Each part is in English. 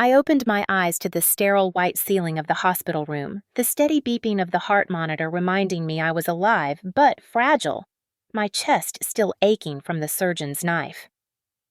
I opened my eyes to the sterile white ceiling of the hospital room, the steady beeping of the heart monitor reminding me I was alive, but fragile, my chest still aching from the surgeon's knife.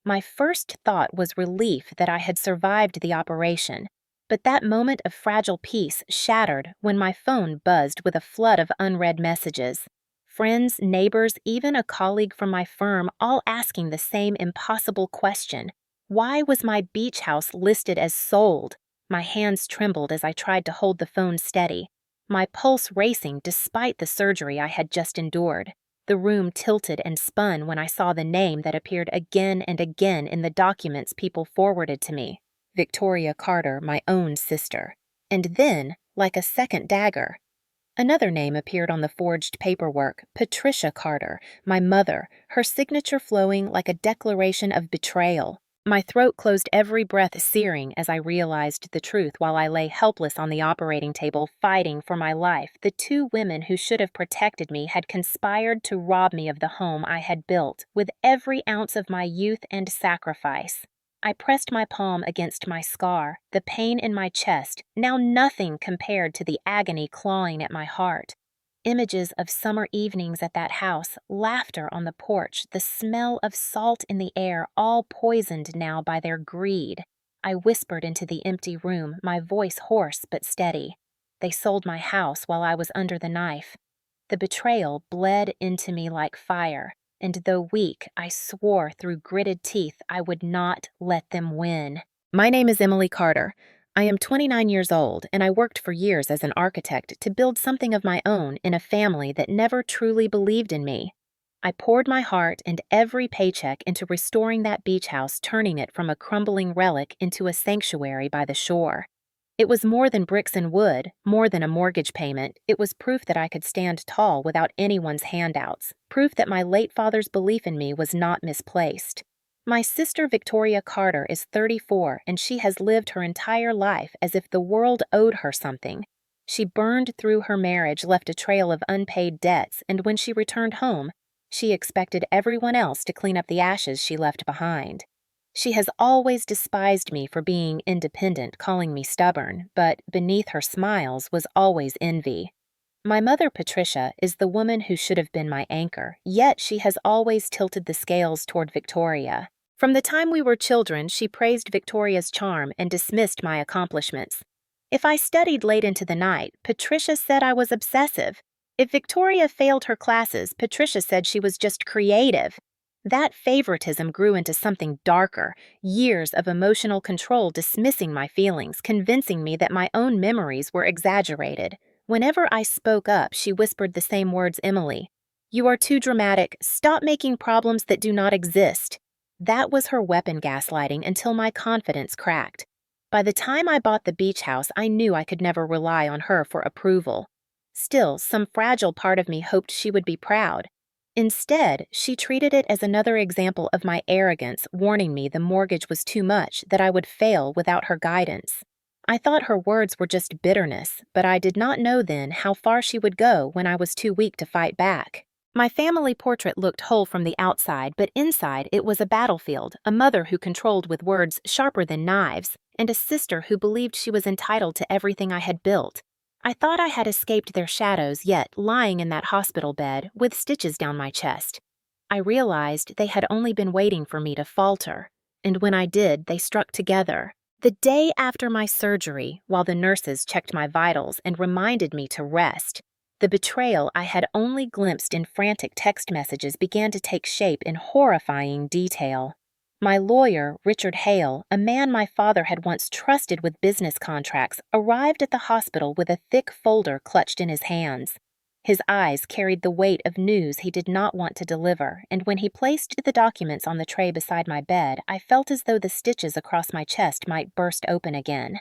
My first thought was relief that I had survived the operation, but that moment of fragile peace shattered when my phone buzzed with a flood of unread messages. Friends, neighbors, even a colleague from my firm all asking the same impossible question. Why was my beach house listed as sold? My hands trembled as I tried to hold the phone steady, my pulse racing despite the surgery I had just endured. The room tilted and spun when I saw the name that appeared again and again in the documents people forwarded to me. Victoria Carter, my own sister. And then, like a second dagger, another name appeared on the forged paperwork, Patricia Carter, my mother, her signature flowing like a declaration of betrayal. My throat closed, every breath searing as I realized the truth while I lay helpless on the operating table fighting for my life. The two women who should have protected me had conspired to rob me of the home I had built with every ounce of my youth and sacrifice. I pressed my palm against my scar, the pain in my chest, now nothing compared to the agony clawing at my heart. Images of summer evenings at that house, laughter on the porch, the smell of salt in the air, all poisoned now by their greed. I whispered into the empty room, my voice hoarse but steady. They sold my house while I was under the knife. The betrayal bled into me like fire, and though weak, I swore through gritted teeth I would not let them win. My name is Emily Carter. I am 29 years old, and I worked for years as an architect to build something of my own in a family that never truly believed in me. I poured my heart and every paycheck into restoring that beach house, turning it from a crumbling relic into a sanctuary by the shore. It was more than bricks and wood, more than a mortgage payment. It was proof that I could stand tall without anyone's handouts, proof that my late father's belief in me was not misplaced. My sister Victoria Carter is 34, and she has lived her entire life as if the world owed her something. She burned through her marriage, left a trail of unpaid debts, and when she returned home, she expected everyone else to clean up the ashes she left behind. She has always despised me for being independent, calling me stubborn, but beneath her smiles was always envy. My mother, Patricia, is the woman who should have been my anchor, yet she has always tilted the scales toward Victoria. From the time we were children, she praised Victoria's charm and dismissed my accomplishments. If I studied late into the night, Patricia said I was obsessive. If Victoria failed her classes, Patricia said she was just creative. That favoritism grew into something darker, years of emotional control dismissing my feelings, convincing me that my own memories were exaggerated. Whenever I spoke up, she whispered the same words, Emily. You are too dramatic. Stop making problems that do not exist. That was her weapon, gaslighting, until my confidence cracked. By the time I bought the beach house, I knew I could never rely on her for approval. Still, some fragile part of me hoped she would be proud. Instead, she treated it as another example of my arrogance, warning me the mortgage was too much, that I would fail without her guidance. I thought her words were just bitterness, but I did not know then how far she would go when I was too weak to fight back. My family portrait looked whole from the outside, but inside it was a battlefield, a mother who controlled with words sharper than knives, and a sister who believed she was entitled to everything I had built. I thought I had escaped their shadows, yet, lying in that hospital bed, with stitches down my chest, I realized they had only been waiting for me to falter. And when I did, they struck together. The day after my surgery, while the nurses checked my vitals and reminded me to rest, the betrayal I had only glimpsed in frantic text messages began to take shape in horrifying detail. My lawyer, Richard Hale, a man my father had once trusted with business contracts, arrived at the hospital with a thick folder clutched in his hands. His eyes carried the weight of news he did not want to deliver, and when he placed the documents on the tray beside my bed, I felt as though the stitches across my chest might burst open again.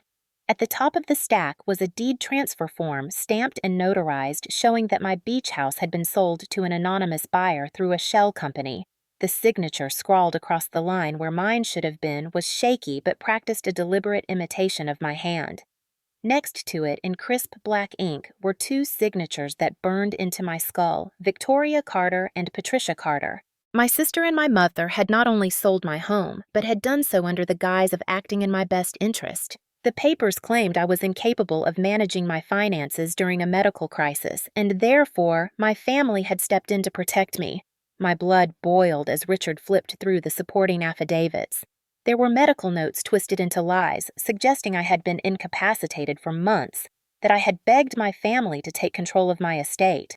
At the top of the stack was a deed transfer form stamped and notarized showing that my beach house had been sold to an anonymous buyer through a shell company. The signature scrawled across the line where mine should have been was shaky but practiced a deliberate imitation of my hand. Next to it, in crisp black ink, were two signatures that burned into my skull, Victoria Carter and Patricia Carter. My sister and my mother had not only sold my home, but had done so under the guise of acting in my best interest. The papers claimed I was incapable of managing my finances during a medical crisis, and therefore my family had stepped in to protect me. My blood boiled as Richard flipped through the supporting affidavits. There were medical notes twisted into lies, suggesting I had been incapacitated for months, that I had begged my family to take control of my estate.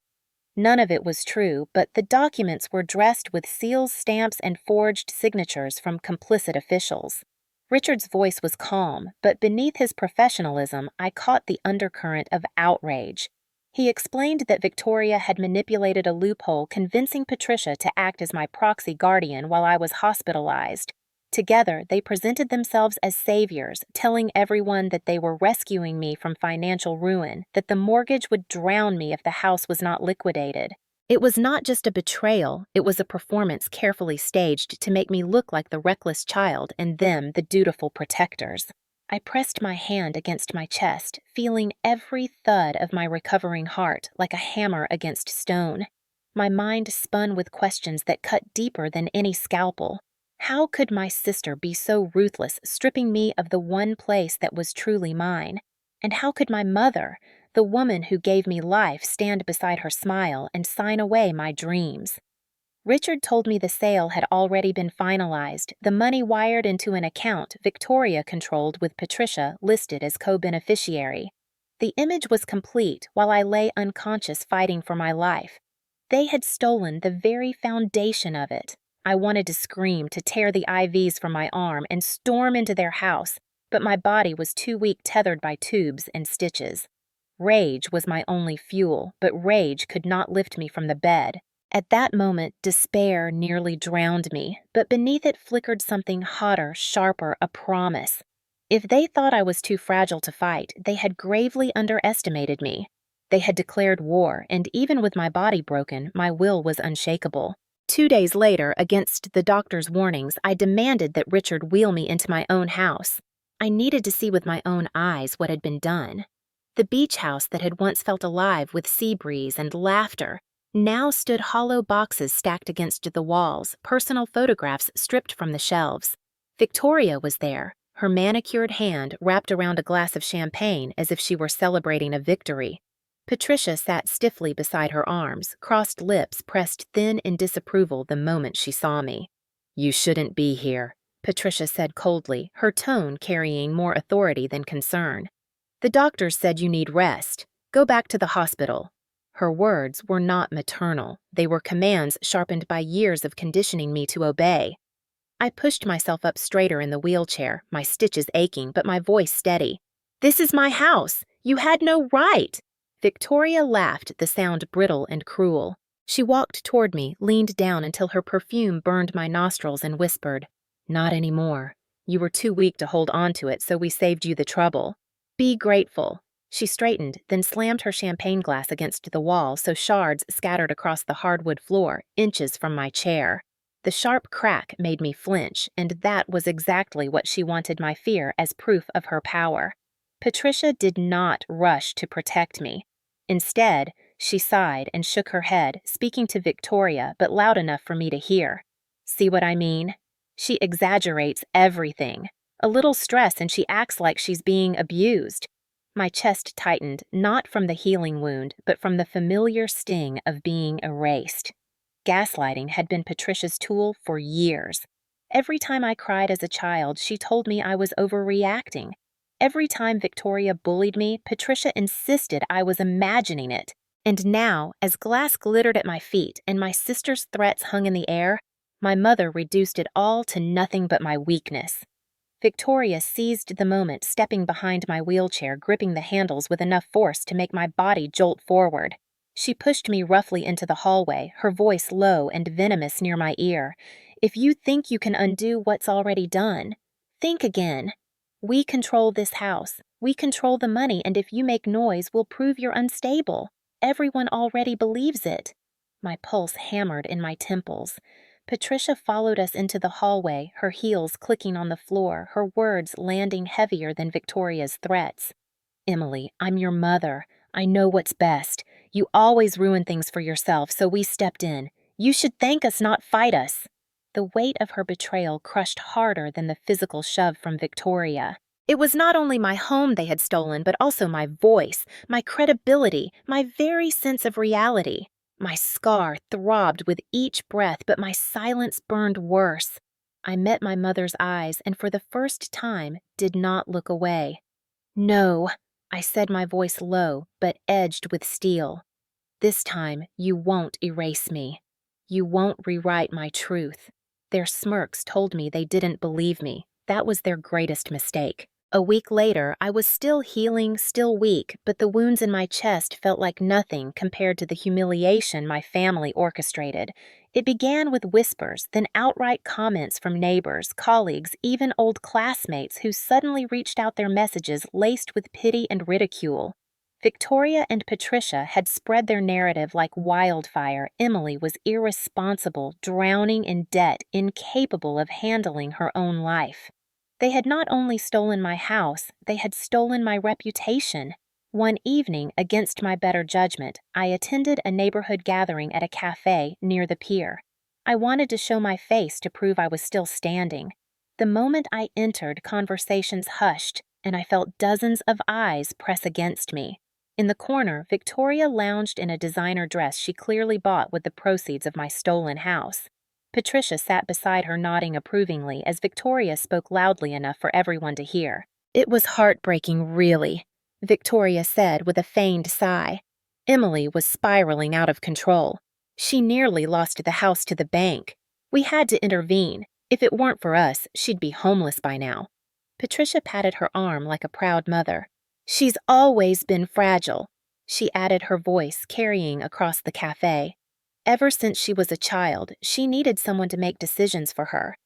None of it was true, but the documents were dressed with seals, stamps, and forged signatures from complicit officials. Richard's voice was calm, but beneath his professionalism, I caught the undercurrent of outrage. He explained that Victoria had manipulated a loophole convincing Patricia to act as my proxy guardian while I was hospitalized. Together, they presented themselves as saviors, telling everyone that they were rescuing me from financial ruin, that the mortgage would drown me if the house was not liquidated. It was not just a betrayal, it was a performance carefully staged to make me look like the reckless child and them the dutiful protectors. I pressed my hand against my chest, feeling every thud of my recovering heart like a hammer against stone. My mind spun with questions that cut deeper than any scalpel. How could my sister be so ruthless, stripping me of the one place that was truly mine? And how could my mother, the woman who gave me life, stand beside her smile and sign away my dreams? Richard told me the sale had already been finalized, the money wired into an account Victoria controlled with Patricia listed as co-beneficiary. The image was complete while I lay unconscious fighting for my life. They had stolen the very foundation of it. I wanted to scream, to tear the IVs from my arm and storm into their house, but my body was too weak, tethered by tubes and stitches. Rage was my only fuel, but rage could not lift me from the bed. At that moment, despair nearly drowned me, but beneath it flickered something hotter, sharper, a promise. If they thought I was too fragile to fight, they had gravely underestimated me. They had declared war, and even with my body broken, my will was unshakable. 2 days later, against the doctor's warnings, I demanded that Richard wheel me into my own house. I needed to see with my own eyes what had been done. The beach house that had once felt alive with sea breeze and laughter now stood hollow boxes stacked against the walls, personal photographs stripped from the shelves. Victoria was there, her manicured hand wrapped around a glass of champagne as if she were celebrating a victory. Patricia sat stiffly beside her arms, crossed lips pressed thin in disapproval the moment she saw me. "You shouldn't be here," Patricia said coldly, her tone carrying more authority than concern. "The doctors said you need rest. Go back to the hospital." Her words were not maternal. They were commands sharpened by years of conditioning me to obey. I pushed myself up straighter in the wheelchair, my stitches aching, but my voice steady. "This is my house. You had no right." Victoria laughed, the sound brittle and cruel. She walked toward me, leaned down until her perfume burned my nostrils and whispered, "Not anymore. You were too weak to hold on to it, so we saved you the trouble. Be grateful." She straightened, then slammed her champagne glass against the wall so shards scattered across the hardwood floor, inches from my chair. The sharp crack made me flinch, and that was exactly what she wanted my fear as proof of her power. Patricia did not rush to protect me. Instead, she sighed and shook her head, speaking to Victoria, but loud enough for me to hear. "See what I mean? She exaggerates everything. A little stress and she acts like she's being abused." My chest tightened, not from the healing wound, but from the familiar sting of being erased. Gaslighting had been Patricia's tool for years. Every time I cried as a child, she told me I was overreacting. Every time Victoria bullied me, Patricia insisted I was imagining it. And now, as glass glittered at my feet and my sister's threats hung in the air, my mother reduced it all to nothing but my weakness. Victoria seized the moment, stepping behind my wheelchair, gripping the handles with enough force to make my body jolt forward. She pushed me roughly into the hallway, her voice low and venomous near my ear. "If you think you can undo what's already done, think again. We control this house. We control the money, and if you make noise, we'll prove you're unstable. Everyone already believes it." My pulse hammered in my temples. Patricia followed us into the hallway, her heels clicking on the floor, her words landing heavier than Victoria's threats. "Emily, I'm your mother. I know what's best. You always ruin things for yourself, so we stepped in. You should thank us, not fight us." The weight of her betrayal crushed harder than the physical shove from Victoria. It was not only my home they had stolen, but also my voice, my credibility, my very sense of reality. My scar throbbed with each breath, but my silence burned worse. I met my mother's eyes and for the first time did not look away. "No," I said, my voice low but edged with steel. "This time you won't erase me. You won't rewrite my truth." Their smirks told me they didn't believe me. That was their greatest mistake. A week later, I was still healing, still weak, but the wounds in my chest felt like nothing compared to the humiliation my family orchestrated. It began with whispers, then outright comments from neighbors, colleagues, even old classmates who suddenly reached out their messages laced with pity and ridicule. Victoria and Patricia had spread their narrative like wildfire. Emily was irresponsible, drowning in debt, incapable of handling her own life. They had not only stolen my house, they had stolen my reputation. One evening, against my better judgment, I attended a neighborhood gathering at a cafe near the pier. I wanted to show my face to prove I was still standing. The moment I entered, conversations hushed, and I felt dozens of eyes press against me. In the corner, Victoria lounged in a designer dress she clearly bought with the proceeds of my stolen house. Patricia sat beside her, nodding approvingly as Victoria spoke loudly enough for everyone to hear. "It was heartbreaking, really," Victoria said with a feigned sigh. "Emily was spiraling out of control. She nearly lost the house to the bank. We had to intervene. If it weren't for us, she'd be homeless by now." Patricia patted her arm like a proud mother. "She's always been fragile," she added, her voice carrying across the cafe. "Ever since she was a child, she needed someone to make decisions for her.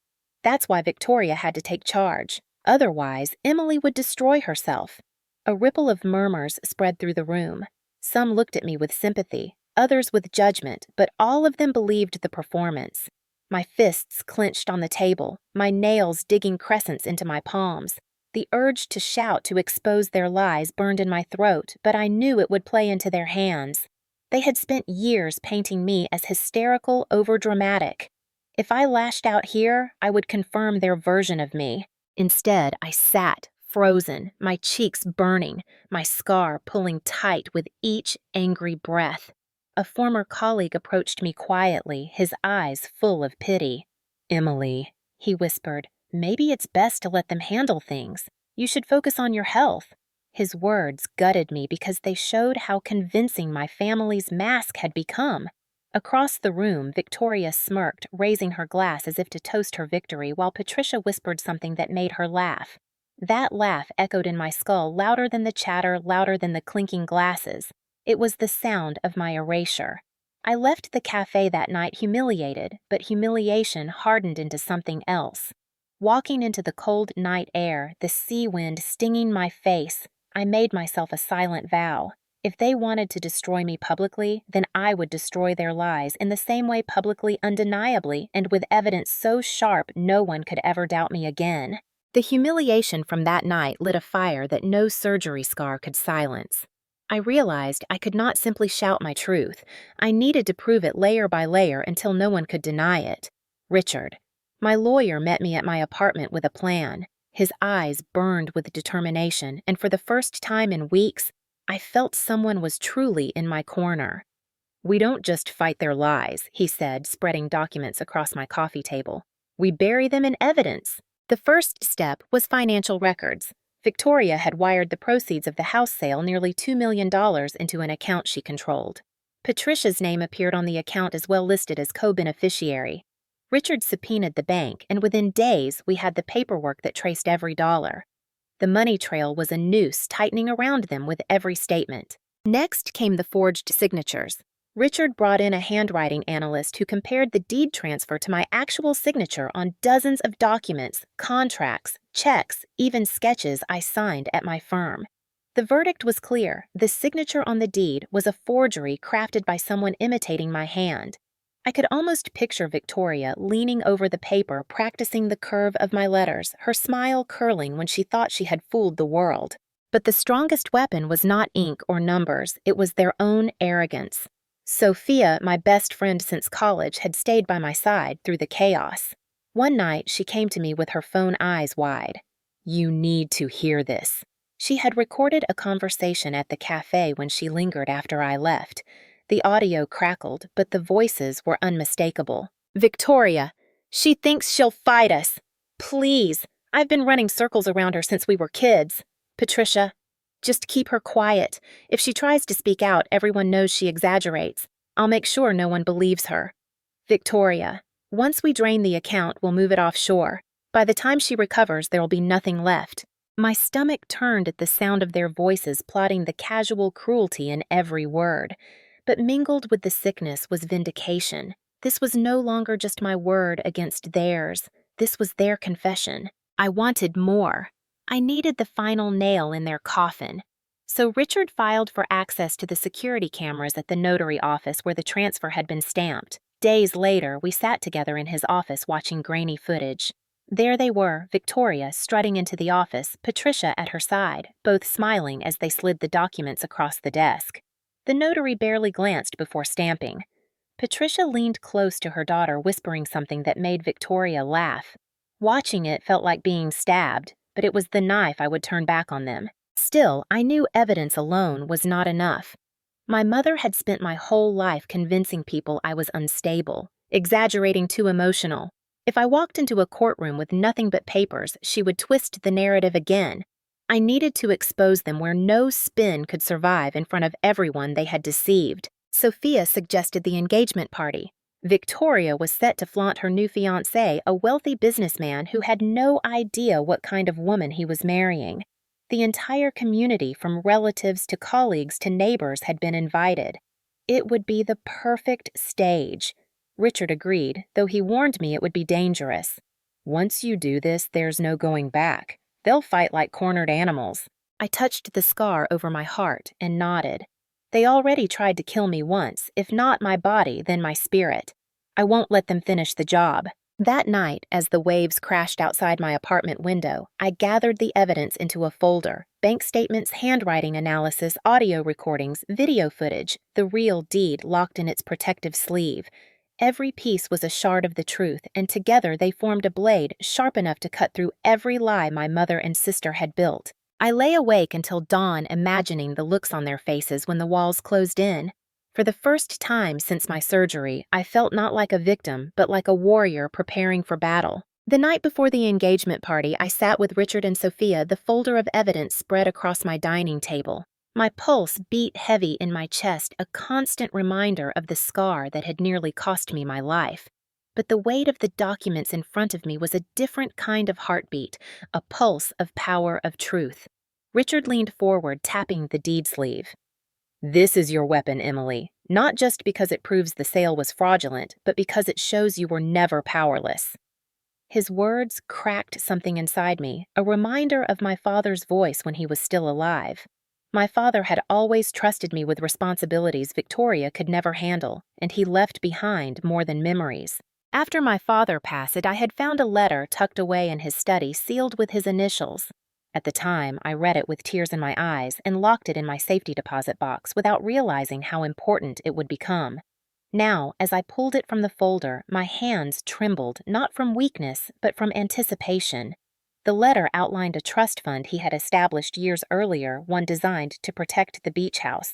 That's why Victoria had to take charge. Otherwise, Emily would destroy herself." A ripple of murmurs spread through the room. Some looked at me with sympathy, others with judgment, but all of them believed the performance. My fists clenched on the table, my nails digging crescents into my palms. The urge to shout to expose their lies burned in my throat, but I knew it would play into their hands. They had spent years painting me as hysterical, overdramatic. If I lashed out here, I would confirm their version of me. Instead, I sat, frozen, my cheeks burning, my scar pulling tight with each angry breath. A former colleague approached me quietly, his eyes full of pity. "Emily," he whispered, "maybe it's best to let them handle things. You should focus on your health." His words gutted me because they showed how convincing my family's mask had become. Across the room, Victoria smirked, raising her glass as if to toast her victory, while Patricia whispered something that made her laugh. That laugh echoed in my skull, louder than the chatter, louder than the clinking glasses. It was the sound of my erasure. I left the cafe that night humiliated, but humiliation hardened into something else. Walking into the cold night air, the sea wind stinging my face, I made myself a silent vow. If they wanted to destroy me publicly, then I would destroy their lies in the same way, publicly, undeniably, and with evidence so sharp no one could ever doubt me again. The humiliation from that night lit a fire that no surgery scar could silence. I realized I could not simply shout my truth. I needed to prove it layer by layer until no one could deny it. Richard. My lawyer met me at my apartment with a plan. His eyes burned with determination, and for the first time in weeks, I felt someone was truly in my corner. "We don't just fight their lies," he said, spreading documents across my coffee table. "We bury them in evidence." The first step was financial records. Victoria had wired the proceeds of the house sale, nearly $2 million, into an account she controlled. Patricia's name appeared on the account as well, listed as co-beneficiary. Richard subpoenaed the bank, and within days we had the paperwork that traced every dollar. The money trail was a noose tightening around them with every statement. Next came the forged signatures. Richard brought in a handwriting analyst who compared the deed transfer to my actual signature on dozens of documents, contracts, checks, even sketches I signed at my firm. The verdict was clear. The signature on the deed was a forgery crafted by someone imitating my hand. I could almost picture Victoria leaning over the paper, practicing the curve of my letters, her smile curling when she thought she had fooled the world. But the strongest weapon was not ink or numbers, it was their own arrogance. Sophia, my best friend since college, had stayed by my side through the chaos. One night, she came to me with her phone eyes wide. "You need to hear this." She had recorded a conversation at the cafe when she lingered after I left. The audio crackled, but the voices were unmistakable. "Victoria, she thinks she'll fight us. Please, I've been running circles around her since we were kids. Patricia, just keep her quiet. If she tries to speak out, everyone knows she exaggerates. I'll make sure no one believes her. Victoria, once we drain the account, we'll move it offshore. By the time she recovers, there'll be nothing left." My stomach turned at the sound of their voices plotting the casual cruelty in every word. But mingled with the sickness was vindication. This was no longer just my word against theirs. This was their confession. I wanted more. I needed the final nail in their coffin. So Richard filed for access to the security cameras at the notary office where the transfer had been stamped. Days later, we sat together in his office watching grainy footage. There they were, Victoria strutting into the office, Patricia at her side, both smiling as they slid the documents across the desk. The notary barely glanced before stamping. Patricia leaned close to her daughter, whispering something that made Victoria laugh. Watching it felt like being stabbed, but it was the knife I would turn back on them. Still, I knew evidence alone was not enough. My mother had spent my whole life convincing people I was unstable, exaggerating too emotional. If I walked into a courtroom with nothing but papers, she would twist the narrative again. I needed to expose them where no spin could survive in front of everyone they had deceived. Sophia suggested the engagement party. Victoria was set to flaunt her new fiancé, a wealthy businessman who had no idea what kind of woman he was marrying. The entire community, from relatives to colleagues to neighbors, had been invited. It would be the perfect stage. Richard agreed, though he warned me it would be dangerous. "Once you do this, there's no going back. They'll fight like cornered animals." I touched the scar over my heart and nodded. They already tried to kill me once, if not my body, then my spirit. I won't let them finish the job. That night, as the waves crashed outside my apartment window, I gathered the evidence into a folder: bank statements, handwriting analysis, audio recordings, video footage, the real deed locked in its protective sleeve. Every piece was a shard of the truth, and together they formed a blade sharp enough to cut through every lie my mother and sister had built. I lay awake until dawn, imagining the looks on their faces when the walls closed in. For the first time since my surgery, I felt not like a victim, but like a warrior preparing for battle. The night before the engagement party, I sat with Richard and Sophia, the folder of evidence spread across my dining table. My pulse beat heavy in my chest, a constant reminder of the scar that had nearly cost me my life. But the weight of the documents in front of me was a different kind of heartbeat, a pulse of power of truth. Richard leaned forward, tapping the deed sleeve. "This is your weapon, Emily, not just because it proves the sale was fraudulent, but because it shows you were never powerless." His words cracked something inside me, a reminder of my father's voice when he was still alive. My father had always trusted me with responsibilities Victoria could never handle, and he left behind more than memories. After my father passed, I had found a letter tucked away in his study sealed with his initials. At the time, I read it with tears in my eyes and locked it in my safety deposit box without realizing how important it would become. Now, as I pulled it from the folder, my hands trembled, not from weakness, but from anticipation. The letter outlined a trust fund he had established years earlier, one designed to protect the beach house.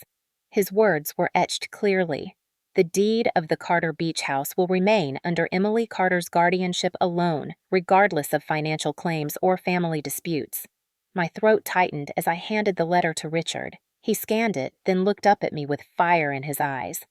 His words were etched clearly. "The deed of the Carter Beach House will remain under Emily Carter's guardianship alone, regardless of financial claims or family disputes." My throat tightened as I handed the letter to Richard. He scanned it, then looked up at me with fire in his eyes.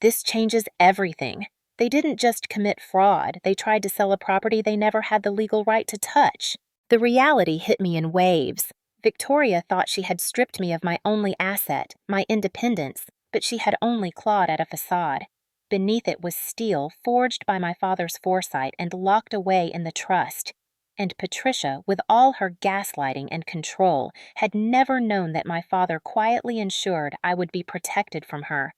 "This changes everything. They didn't just commit fraud, they tried to sell a property they never had the legal right to touch." The reality hit me in waves. Victoria thought she had stripped me of my only asset, my independence, but she had only clawed at a facade. Beneath it was steel forged by my father's foresight and locked away in the trust. And Patricia, with all her gaslighting and control, had never known that my father quietly ensured I would be protected from her.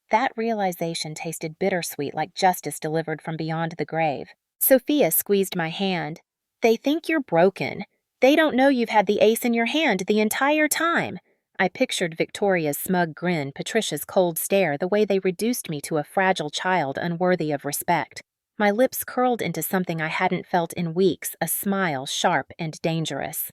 That realization tasted bittersweet, like justice delivered from beyond the grave. Sophia squeezed my hand. "They think you're broken. They don't know you've had the ace in your hand the entire time." I pictured Victoria's smug grin, Patricia's cold stare, the way they reduced me to a fragile child unworthy of respect. My lips curled into something I hadn't felt in weeks, a smile sharp and dangerous.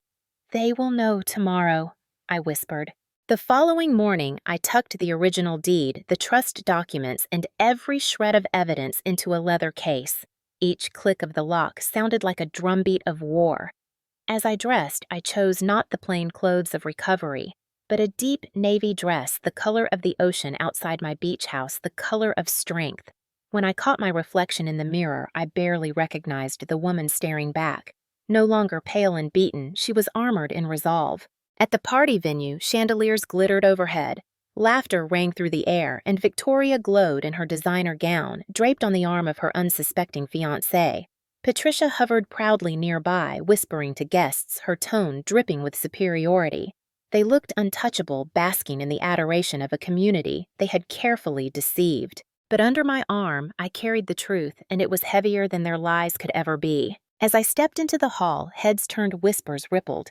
"They will know tomorrow," I whispered. The following morning, I tucked the original deed, the trust documents, and every shred of evidence into a leather case. Each click of the lock sounded like a drumbeat of war. As I dressed, I chose not the plain clothes of recovery, but a deep navy dress, the color of the ocean outside my beach house, the color of strength. When I caught my reflection in the mirror, I barely recognized the woman staring back. No longer pale and beaten, she was armored in resolve. At the party venue, chandeliers glittered overhead. Laughter rang through the air, and Victoria glowed in her designer gown, draped on the arm of her unsuspecting fiancé. Patricia hovered proudly nearby, whispering to guests, her tone dripping with superiority. They looked untouchable, basking in the adoration of a community they had carefully deceived. But under my arm, I carried the truth, and it was heavier than their lies could ever be. As I stepped into the hall, heads turned, whispers rippled.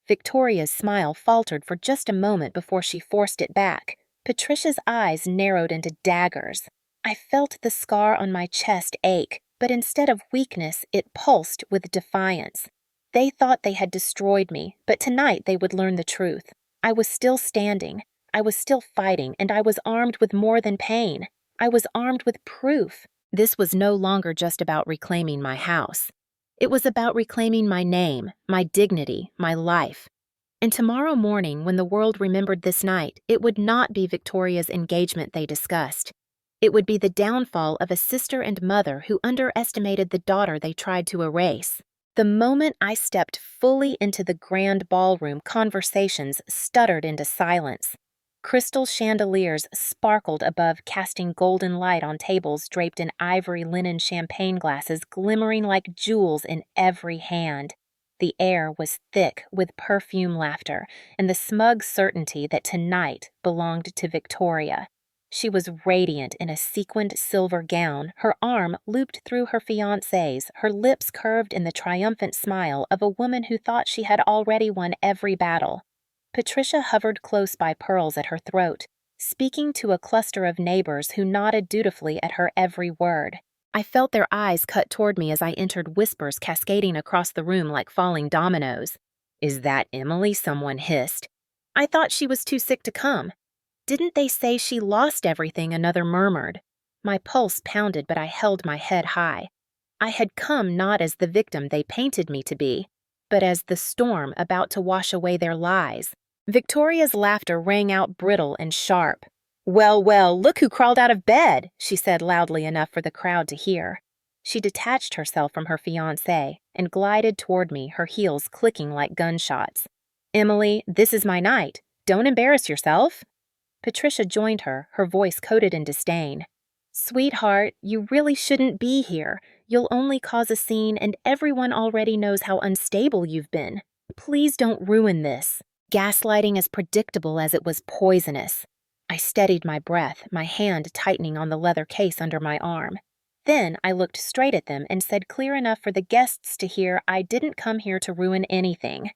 Victoria's smile faltered for just a moment before she forced it back. Patricia's eyes narrowed into daggers. I felt the scar on my chest ache, but instead of weakness, it pulsed with defiance. They thought they had destroyed me, but tonight they would learn the truth. I was still standing, I was still fighting, and I was armed with more than pain. I was armed with proof. This was no longer just about reclaiming my house. It was about reclaiming my name, my dignity, my life. And tomorrow morning, when the world remembered this night, it would not be Victoria's engagement they discussed. It would be the downfall of a sister and mother who underestimated the daughter they tried to erase. The moment I stepped fully into the grand ballroom, conversations stuttered into silence. Crystal chandeliers sparkled above, casting golden light on tables draped in ivory linen champagne glasses glimmering like jewels in every hand. The air was thick with perfume laughter and the smug certainty that tonight belonged to Victoria. She was radiant in a sequined silver gown, her arm looped through her fiancé's, her lips curved in the triumphant smile of a woman who thought she had already won every battle. Patricia hovered close by, pearls at her throat, speaking to a cluster of neighbors who nodded dutifully at her every word. I felt their eyes cut toward me as I entered, whispers cascading across the room like falling dominoes. "Is that Emily?" someone hissed. "I thought she was too sick to come." "Didn't they say she lost everything?" another murmured. My pulse pounded, but I held my head high. I had come not as the victim they painted me to be, but as the storm about to wash away their lies. Victoria's laughter rang out brittle and sharp. "Well, well, look who crawled out of bed," she said loudly enough for the crowd to hear. She detached herself from her fiancé and glided toward me, her heels clicking like gunshots. "Emily, this is my night. Don't embarrass yourself." Patricia joined her, her voice coated in disdain. "Sweetheart, you really shouldn't be here. You'll only cause a scene, and everyone already knows how unstable you've been. Please don't ruin this." Gaslighting as predictable as it was poisonous. I steadied my breath, my hand tightening on the leather case under my arm. Then I looked straight at them and said clear enough for the guests to hear, "I didn't come here to ruin anything.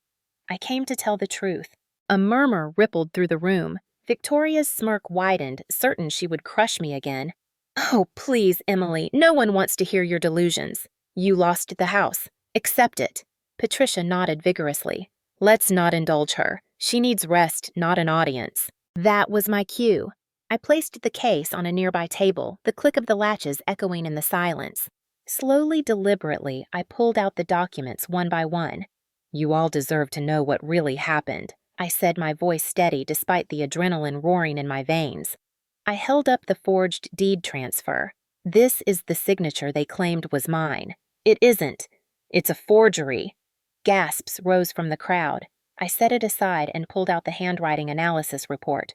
I came to tell the truth." A murmur rippled through the room. Victoria's smirk widened, certain she would crush me again. "Oh, please, Emily, no one wants to hear your delusions. You lost the house. Accept it." Patricia nodded vigorously. "Let's not indulge her. She needs rest, not an audience." That was my cue. I placed the case on a nearby table, the click of the latches echoing in the silence. Slowly, deliberately, I pulled out the documents one by one. "You all deserve to know what really happened," I said, my voice steady despite the adrenaline roaring in my veins. I held up the forged deed transfer. "This is the signature they claimed was mine. It isn't. It's a forgery." Gasps rose from the crowd. I set it aside and pulled out the handwriting analysis report.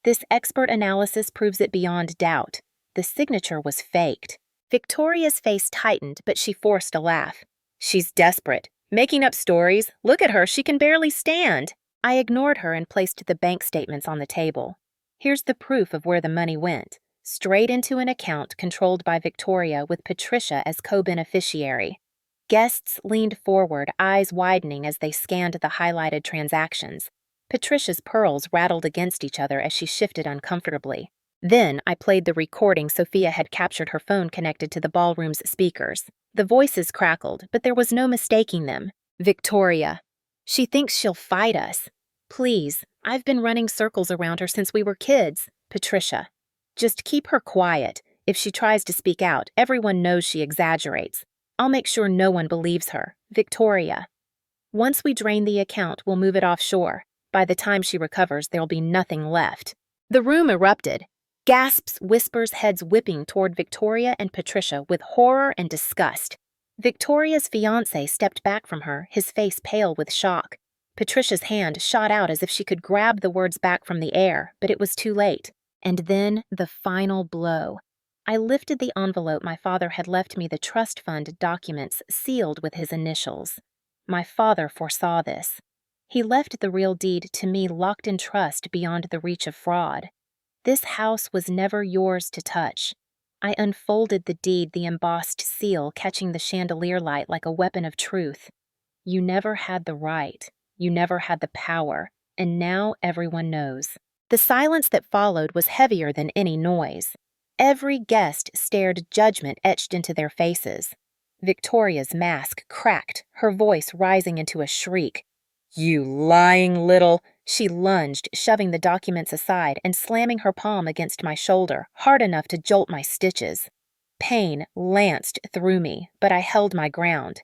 "This expert analysis proves it beyond doubt. The signature was faked." Victoria's face tightened, but she forced a laugh. "She's desperate. Making up stories. Look at her, she can barely stand." I ignored her and placed the bank statements on the table. "Here's the proof of where the money went. Straight into an account controlled by Victoria with Patricia as co-beneficiary." Guests leaned forward, eyes widening as they scanned the highlighted transactions. Patricia's pearls rattled against each other as she shifted uncomfortably. Then I played the recording Sophia had captured her phone connected to the ballroom's speakers. The voices crackled, but there was no mistaking them. Victoria. She thinks she'll fight us. Please, I've been running circles around her since we were kids. Patricia. Just keep her quiet. If she tries to speak out, everyone knows she exaggerates. I'll make sure no one believes her. Victoria. Once we drain the account, we'll move it offshore. By the time she recovers, there'll be nothing left. The room erupted. Gasps, whispers, heads whipping toward Victoria and Patricia with horror and disgust. Victoria's fiancé stepped back from her, his face pale with shock. Patricia's hand shot out as if she could grab the words back from the air, but it was too late. And then the final blow. I lifted the envelope my father had left me, the trust fund documents sealed with his initials. My father foresaw this. He left the real deed to me locked in trust beyond the reach of fraud. This house was never yours to touch. I unfolded the deed, the embossed seal catching the chandelier light like a weapon of truth. You never had the right. You never had the power. And now everyone knows. The silence that followed was heavier than any noise. Every guest stared, judgment etched into their faces. Victoria's mask cracked, her voice rising into a shriek. You lying little... She lunged, shoving the documents aside and slamming her palm against my shoulder, hard enough to jolt my stitches. Pain lanced through me, but I held my ground.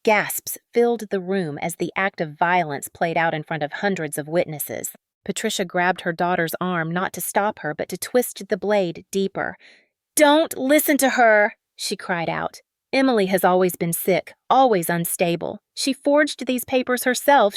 Gasps filled the room as the act of violence played out in front of hundreds of witnesses. Patricia grabbed her daughter's arm, not to stop her, but to twist the blade deeper. Don't listen to her, she cried out. Emily has always been sick, always unstable. She forged these papers herself.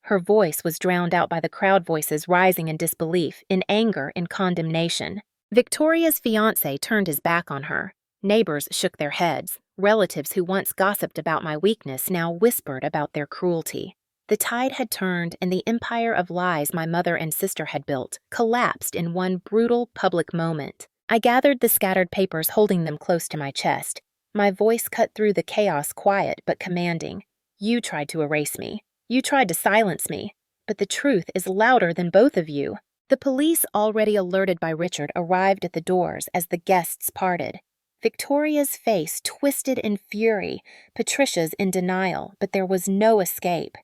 Her voice was drowned out by the crowd voices rising in disbelief, in anger, in condemnation. Victoria's fiancé turned his back on her. Neighbors shook their heads. Relatives who once gossiped about my weakness now whispered about their cruelty. The tide had turned, and the empire of lies my mother and sister had built collapsed in one brutal public moment. I gathered the scattered papers, holding them close to my chest. My voice cut through the chaos, quiet but commanding. You tried to erase me. You tried to silence me. But the truth is louder than both of you. The police, already alerted by Richard, arrived at the doors as the guests parted. Victoria's face twisted in fury, Patricia's in denial, but there was no escape.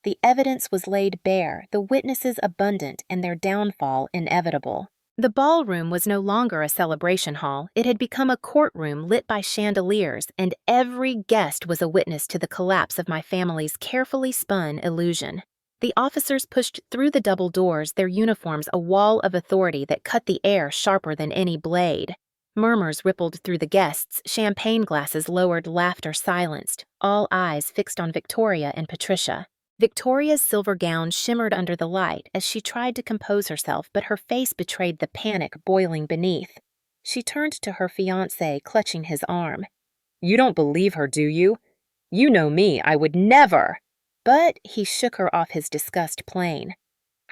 The evidence was laid bare, the witnesses abundant, and their downfall inevitable. The ballroom was no longer a celebration hall. It had become a courtroom lit by chandeliers, and every guest was a witness to the collapse of my family's carefully spun illusion. The officers pushed through the double doors, their uniforms a wall of authority that cut the air sharper than any blade. Murmurs rippled through the guests, champagne glasses lowered, laughter silenced, all eyes fixed on Victoria and Patricia. Victoria's silver gown shimmered under the light as she tried to compose herself, but her face betrayed the panic boiling beneath. She turned to her fiancé, clutching his arm. You don't believe her, do you? You know me, I would never. But he shook her off his disgust plane.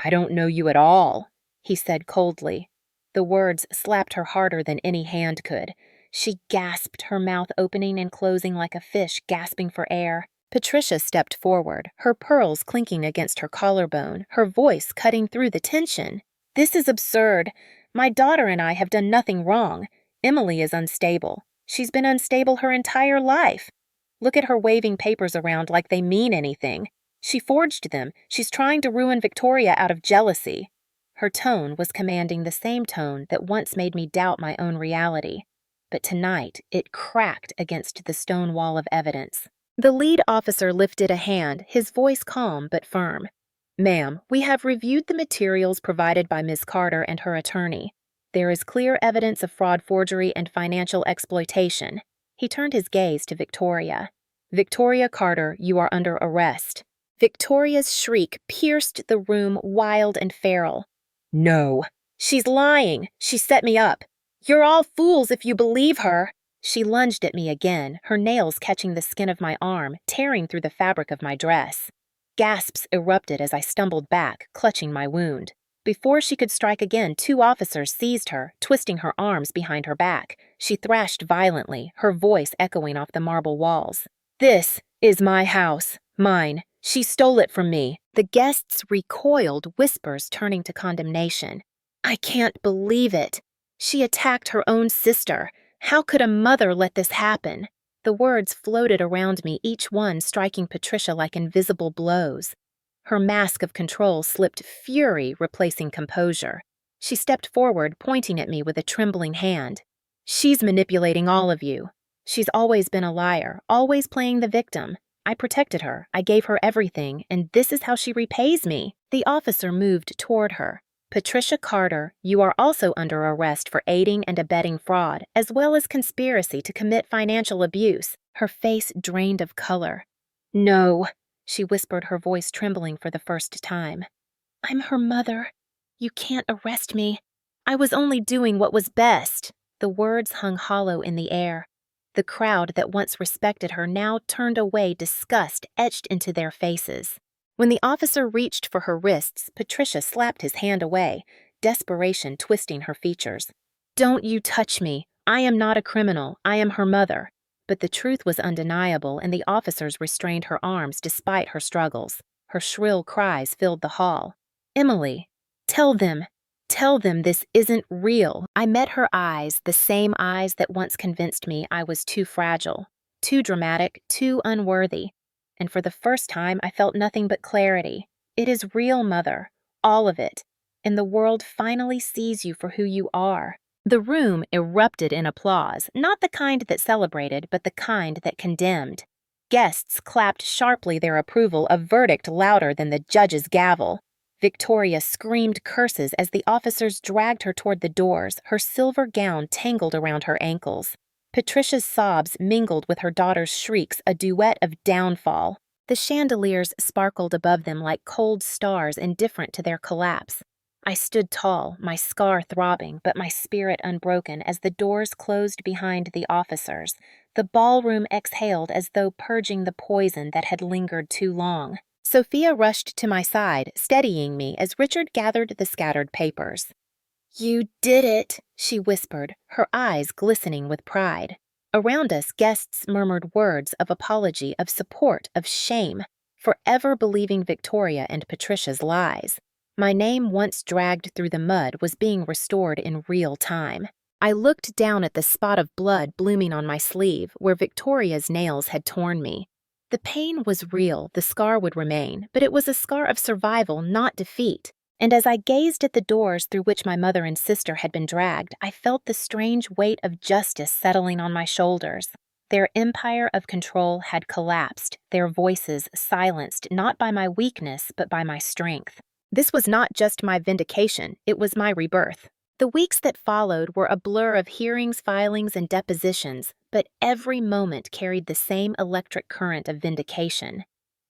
I don't know you at all, he said coldly. The words slapped her harder than any hand could. She gasped, her mouth opening and closing like a fish gasping for air. Patricia stepped forward, her pearls clinking against her collarbone, her voice cutting through the tension. This is absurd. My daughter and I have done nothing wrong. Emily is unstable. She's been unstable her entire life. Look at her waving papers around like they mean anything. She forged them. She's trying to ruin Victoria out of jealousy. Her tone was commanding the same tone that once made me doubt my own reality. But tonight it cracked against the stone wall of evidence. The lead officer lifted a hand, his voice calm but firm. Ma'am, we have reviewed the materials provided by Ms. Carter and her attorney. There is clear evidence of fraud, forgery, and financial exploitation. He turned his gaze to Victoria. Victoria Carter, you are under arrest. Victoria's shriek pierced the room, wild and feral. No. She's lying. She set me up. You're all fools if you believe her. She lunged at me again, her nails catching the skin of my arm, tearing through the fabric of my dress. Gasps erupted as I stumbled back, clutching my wound. Before she could strike again, 2 officers seized her, twisting her arms behind her back. She thrashed violently, her voice echoing off the marble walls. This is my house, mine. She stole it from me. The guests recoiled, whispers turning to condemnation. I can't believe it. She attacked her own sister. How could a mother let this happen? The words floated around me, each one striking Patricia like invisible blows. Her mask of control slipped, fury replacing composure. She stepped forward, pointing at me with a trembling hand. She's manipulating all of you. She's always been a liar, always playing the victim. I protected her, I gave her everything, and this is how she repays me. The officer moved toward her. Patricia Carter, you are also under arrest for aiding and abetting fraud, as well as conspiracy to commit financial abuse. Her face drained of color. No, she whispered, her voice trembling for the first time. I'm her mother. You can't arrest me. I was only doing what was best. The words hung hollow in the air. The crowd that once respected her now turned away, disgust etched into their faces. When the officer reached for her wrists, Patricia slapped his hand away, desperation twisting her features. Don't you touch me. I am not a criminal. I am her mother. But the truth was undeniable, and the officers restrained her arms despite her struggles. Her shrill cries filled the hall. Emily, tell them this isn't real. I met her eyes, the same eyes that once convinced me I was too fragile, too dramatic, too unworthy. And for the first time, I felt nothing but clarity. It is real, Mother. All of it. And the world finally sees you for who you are. The room erupted in applause, not the kind that celebrated, but the kind that condemned. Guests clapped sharply their approval, a verdict louder than the judge's gavel. Victoria screamed curses as the officers dragged her toward the doors, her silver gown tangled around her ankles. Patricia's sobs mingled with her daughter's shrieks, a duet of downfall. The chandeliers sparkled above them like cold stars, indifferent to their collapse. I stood tall, my scar throbbing, but my spirit unbroken as the doors closed behind the officers. The ballroom exhaled as though purging the poison that had lingered too long. Sophia rushed to my side, steadying me as Richard gathered the scattered papers. You did it, she whispered, her eyes glistening with pride. Around us, guests murmured words of apology, of support, of shame, forever believing Victoria and Patricia's lies. My name, once dragged through the mud, was being restored in real time. I looked down at the spot of blood blooming on my sleeve, where Victoria's nails had torn me. The pain was real, the scar would remain, but it was a scar of survival, not defeat. And as I gazed at the doors through which my mother and sister had been dragged, I felt the strange weight of justice settling on my shoulders. Their empire of control had collapsed, their voices silenced not by my weakness, but by my strength. This was not just my vindication, it was my rebirth. The weeks that followed were a blur of hearings, filings, and depositions, but every moment carried the same electric current of vindication.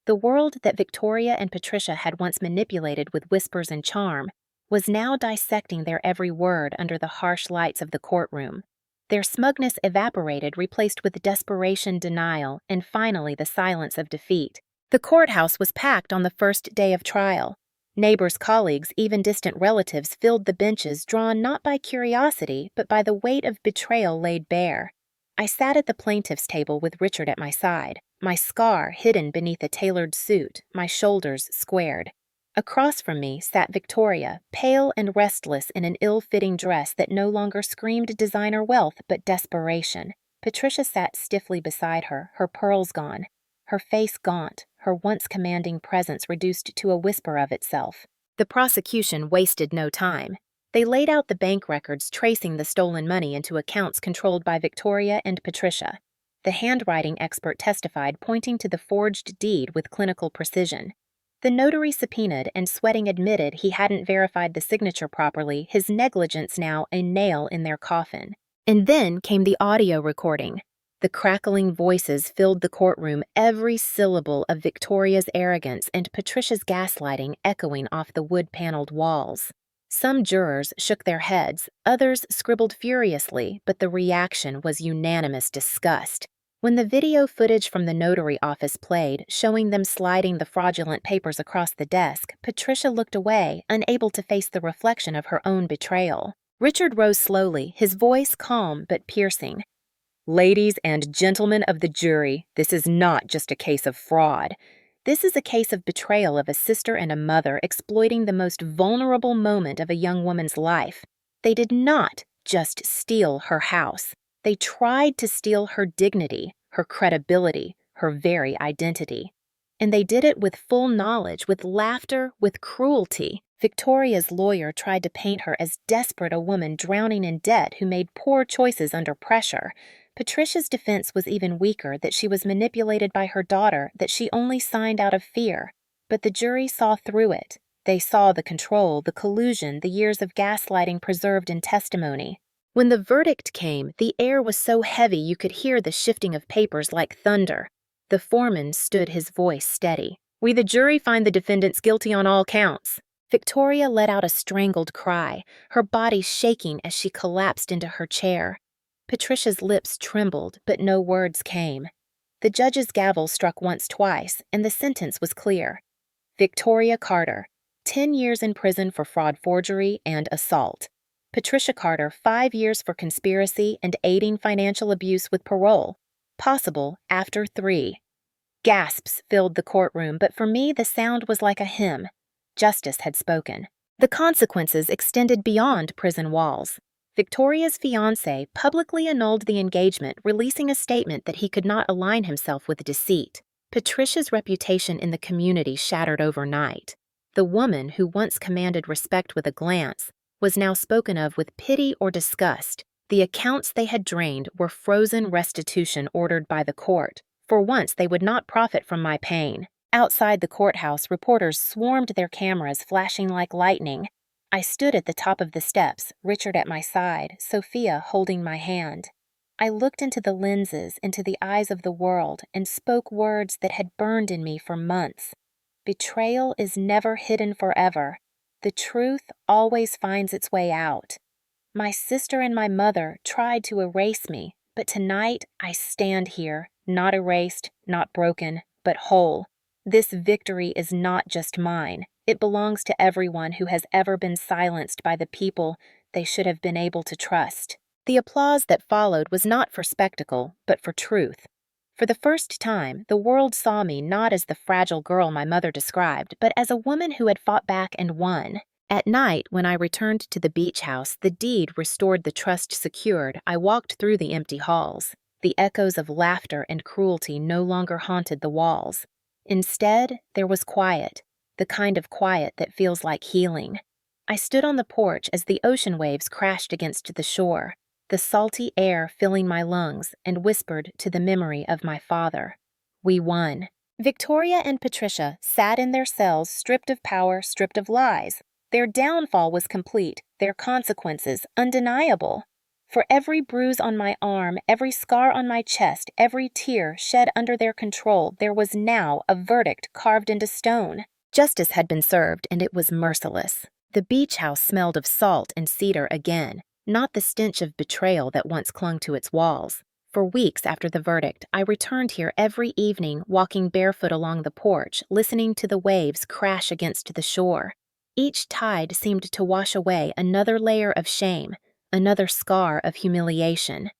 The world that Victoria and Patricia had once manipulated with whispers and charm was now dissecting their every word under the harsh lights of the courtroom. Their smugness evaporated, replaced with desperation, denial, and finally the silence of defeat. The courthouse was packed on the first day of trial. Neighbors, colleagues, even distant relatives filled the benches, drawn not by curiosity, but by the weight of betrayal laid bare. I sat at the plaintiff's table with Richard at my side, my scar hidden beneath a tailored suit, my shoulders squared. Across from me sat Victoria, pale and restless in an ill-fitting dress that no longer screamed designer wealth but desperation. Patricia sat stiffly beside her, her pearls gone, her face gaunt, her once commanding presence reduced to a whisper of itself. The prosecution wasted no time. They laid out the bank records tracing the stolen money into accounts controlled by Victoria and Patricia. The handwriting expert testified, pointing to the forged deed with clinical precision. The notary subpoenaed and Sweating admitted he hadn't verified the signature properly, his negligence now a nail in their coffin. And then came the audio recording. The crackling voices filled the courtroom, every syllable of Victoria's arrogance and Patricia's gaslighting echoing off the wood-paneled walls. Some jurors shook their heads, others scribbled furiously, but the reaction was unanimous disgust. When the video footage from the notary office played, showing them sliding the fraudulent papers across the desk, Patricia looked away, unable to face the reflection of her own betrayal. Richard rose slowly, his voice calm but piercing. Ladies and gentlemen of the jury, this is not just a case of fraud. This is a case of betrayal of a sister and a mother exploiting the most vulnerable moment of a young woman's life. They did not just steal her house. They tried to steal her dignity, her credibility, her very identity. And they did it with full knowledge, with laughter, with cruelty. Victoria's lawyer tried to paint her as desperate a woman drowning in debt who made poor choices under pressure. Patricia's defense was even weaker, that she was manipulated by her daughter, that she only signed out of fear. But the jury saw through it. They saw the control, the collusion, the years of gaslighting preserved in testimony. When the verdict came, the air was so heavy you could hear the shifting of papers like thunder. The foreman stood, his voice steady. "We, the jury, find the defendants guilty on all counts." Victoria let out a strangled cry, her body shaking as she collapsed into her chair. Patricia's lips trembled, but no words came. The judge's gavel struck once, twice, and the sentence was clear. Victoria Carter, 10 years in prison for fraud, forgery, and assault. Patricia Carter, 5 years for conspiracy and aiding financial abuse with parole. Possible after 3. Gasps filled the courtroom, but for me the sound was like a hymn. Justice had spoken. The consequences extended beyond prison walls. Victoria's fiancé publicly annulled the engagement, releasing a statement that he could not align himself with deceit. Patricia's reputation in the community shattered overnight. The woman who once commanded respect with a glance was now spoken of with pity or disgust. The accounts they had drained were frozen restitution ordered by the court. For once, they would not profit from my pain. Outside the courthouse, reporters swarmed their cameras, flashing like lightning. I stood at the top of the steps, Richard at my side, Sophia holding my hand. I looked into the lenses, into the eyes of the world, and spoke words that had burned in me for months. Betrayal is never hidden forever. The truth always finds its way out. My sister and my mother tried to erase me, but tonight I stand here, not erased, not broken, but whole. This victory is not just mine. It belongs to everyone who has ever been silenced by the people they should have been able to trust. The applause that followed was not for spectacle, but for truth. For the first time, the world saw me not as the fragile girl my mother described, but as a woman who had fought back and won. At night, when I returned to the beach house, the deed restored the trust secured. I walked through the empty halls. The echoes of laughter and cruelty no longer haunted the walls. Instead, there was quiet, the kind of quiet that feels like healing. I stood on the porch as the ocean waves crashed against the shore, the salty air filling my lungs, and whispered to the memory of my father. We won. Victoria and Patricia sat in their cells, stripped of power, stripped of lies. Their downfall was complete, their consequences undeniable. For every bruise on my arm, every scar on my chest, every tear shed under their control, there was now a verdict carved into stone. Justice had been served, and it was merciless. The beach house smelled of salt and cedar again, not the stench of betrayal that once clung to its walls. For weeks after the verdict, I returned here every evening, walking barefoot along the porch, listening to the waves crash against the shore. Each tide seemed to wash away another layer of shame, another scar of humiliation.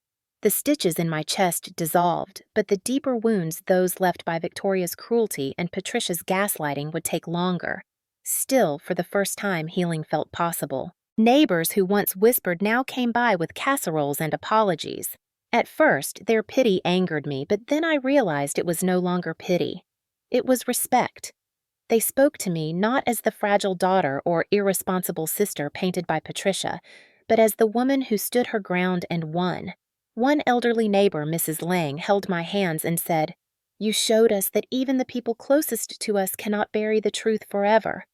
The stitches in my chest dissolved, but the deeper wounds, those left by Victoria's cruelty and Patricia's gaslighting, would take longer. Still, for the first time, healing felt possible. Neighbors who once whispered now came by with casseroles and apologies. At first, their pity angered me, but then I realized it was no longer pity. It was respect. They spoke to me not as the fragile daughter or irresponsible sister painted by Patricia, but as the woman who stood her ground and won. One elderly neighbor, Mrs. Lang, held my hands and said, "You showed us that even the people closest to us cannot bury the truth forever.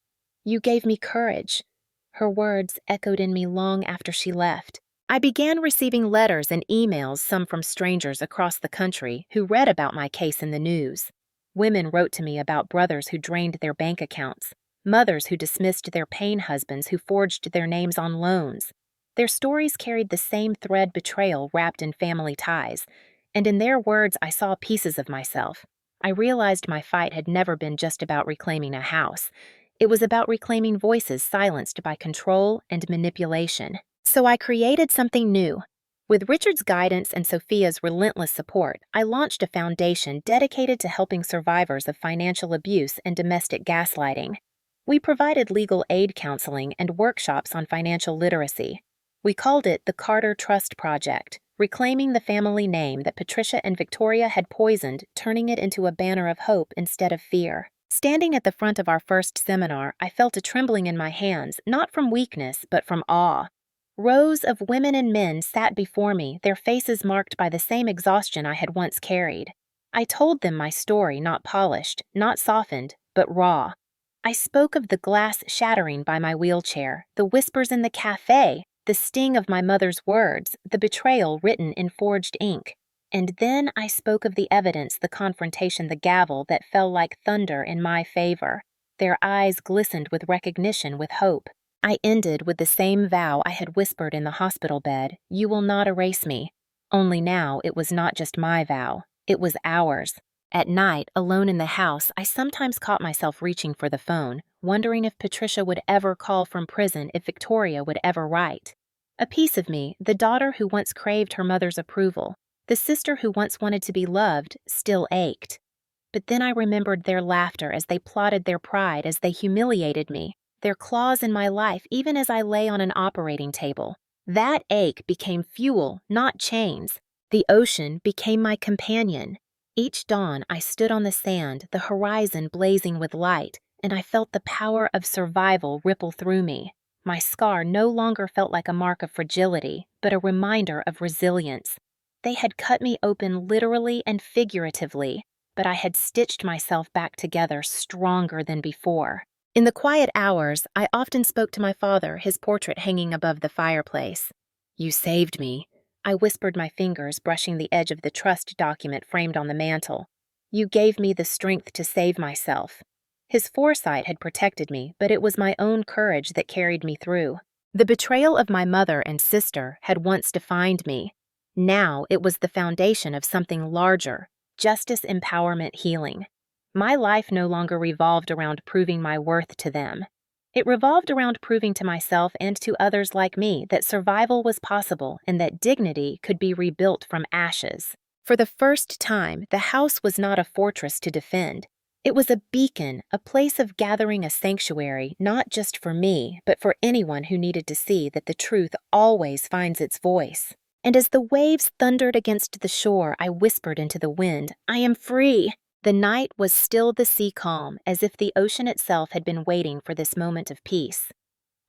You gave me courage." Her words echoed in me long after she left. I began receiving letters and emails, some from strangers across the country, who read about my case in the news. Women wrote to me about brothers who drained their bank accounts, mothers who dismissed their pain husbands who forged their names on loans. Their stories carried the same thread, betrayal wrapped in family ties, and in their words I saw pieces of myself. I realized my fight had never been just about reclaiming a house. It was about reclaiming voices silenced by control and manipulation. So I created something new, With Richard's guidance and Sophia's relentless support, I launched a foundation dedicated to helping survivors of financial abuse and domestic gaslighting. We provided legal aid counseling and workshops on financial literacy. We called it the Carter Trust Project, reclaiming the family name that Patricia and Victoria had poisoned, turning it into a banner of hope instead of fear. Standing at the front of our first seminar, I felt a trembling in my hands, not from weakness, but from awe. Rows of women and men sat before me, their faces marked by the same exhaustion I had once carried. I told them my story, not polished, not softened, but raw. I spoke of the glass shattering by my wheelchair, the whispers in the cafe, the sting of my mother's words, the betrayal written in forged ink. And then I spoke of the evidence, the confrontation, the gavel that fell like thunder in my favor. Their eyes glistened with recognition, with hope. I ended with the same vow I had whispered in the hospital bed: "You will not erase me." Only now it was not just my vow, it was ours. At night, alone in the house, I sometimes caught myself reaching for the phone, wondering if Patricia would ever call from prison, if Victoria would ever write. A piece of me, the daughter who once craved her mother's approval, the sister who once wanted to be loved, still ached. But then I remembered their laughter as they plotted their pride, as they humiliated me, their claws in my life even as I lay on an operating table. That ache became fuel, not chains. The ocean became my companion. Each dawn I stood on the sand, the horizon blazing with light, and I felt the power of survival ripple through me. My scar no longer felt like a mark of fragility, but a reminder of resilience. They had cut me open literally and figuratively, but I had stitched myself back together stronger than before. In the quiet hours, I often spoke to my father, his portrait hanging above the fireplace. "You saved me," I whispered, my fingers brushing the edge of the trust document framed on the mantel. "You gave me the strength to save myself." His foresight had protected me, but it was my own courage that carried me through. The betrayal of my mother and sister had once defined me. Now it was the foundation of something larger: justice, empowerment, healing. My life no longer revolved around proving my worth to them. It revolved around proving to myself and to others like me that survival was possible and that dignity could be rebuilt from ashes. For the first time, the house was not a fortress to defend. It was a beacon, a place of gathering, a sanctuary, not just for me, but for anyone who needed to see that the truth always finds its voice. And as the waves thundered against the shore, I whispered into the wind, "I am free." The night was still, the sea calm, as if the ocean itself had been waiting for this moment of peace.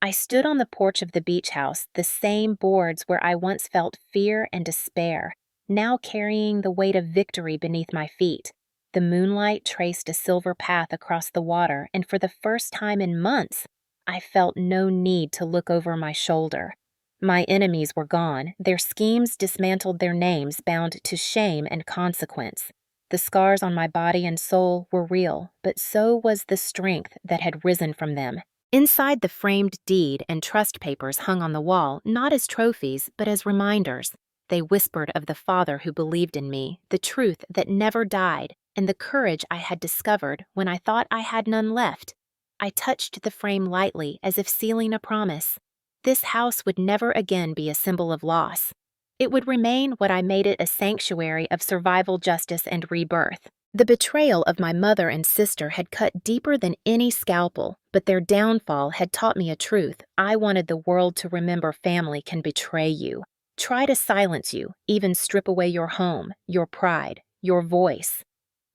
I stood on the porch of the beach house, the same boards where I once felt fear and despair, now carrying the weight of victory beneath my feet. The moonlight traced a silver path across the water, and for the first time in months, I felt no need to look over my shoulder. My enemies were gone, their schemes dismantled, their names bound to shame and consequence. The scars on my body and soul were real, but so was the strength that had risen from them. Inside, the framed deed and trust papers hung on the wall, not as trophies, but as reminders. They whispered of the father who believed in me, the truth that never died, and the courage I had discovered when I thought I had none left. I touched the frame lightly, as if sealing a promise. This house would never again be a symbol of loss. It would remain what I made it: a sanctuary of survival, justice, and rebirth. The betrayal of my mother and sister had cut deeper than any scalpel, but their downfall had taught me a truth. I wanted the world to remember family can betray you, try to silence you, even strip away your home, your pride, your voice.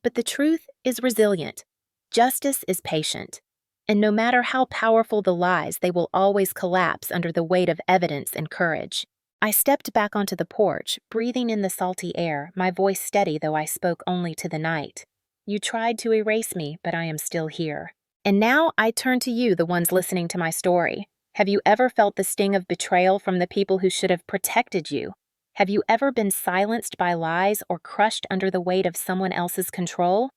But the truth is resilient. Justice is patient. And no matter how powerful the lies, they will always collapse under the weight of evidence and courage. I stepped back onto the porch, breathing in the salty air, my voice steady though I spoke only to the night. "You tried to erase me, but I am still here." And now I turn to you, the ones listening to my story. Have you ever felt the sting of betrayal from the people who should have protected you? Have you ever been silenced by lies or crushed under the weight of someone else's control?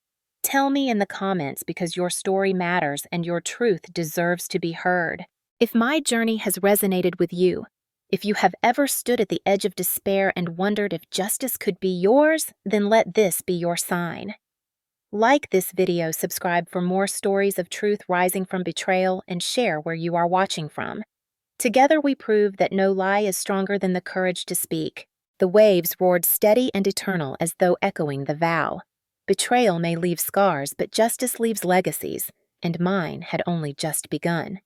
Tell me in the comments, because your story matters and your truth deserves to be heard. If my journey has resonated with you, if you have ever stood at the edge of despair and wondered if justice could be yours, then let this be your sign. Like this video, subscribe for more stories of truth rising from betrayal, and share where you are watching from. Together we prove that no lie is stronger than the courage to speak. The waves roared steady and eternal as though echoing the vow. Betrayal may leave scars, but justice leaves legacies, and mine had only just begun.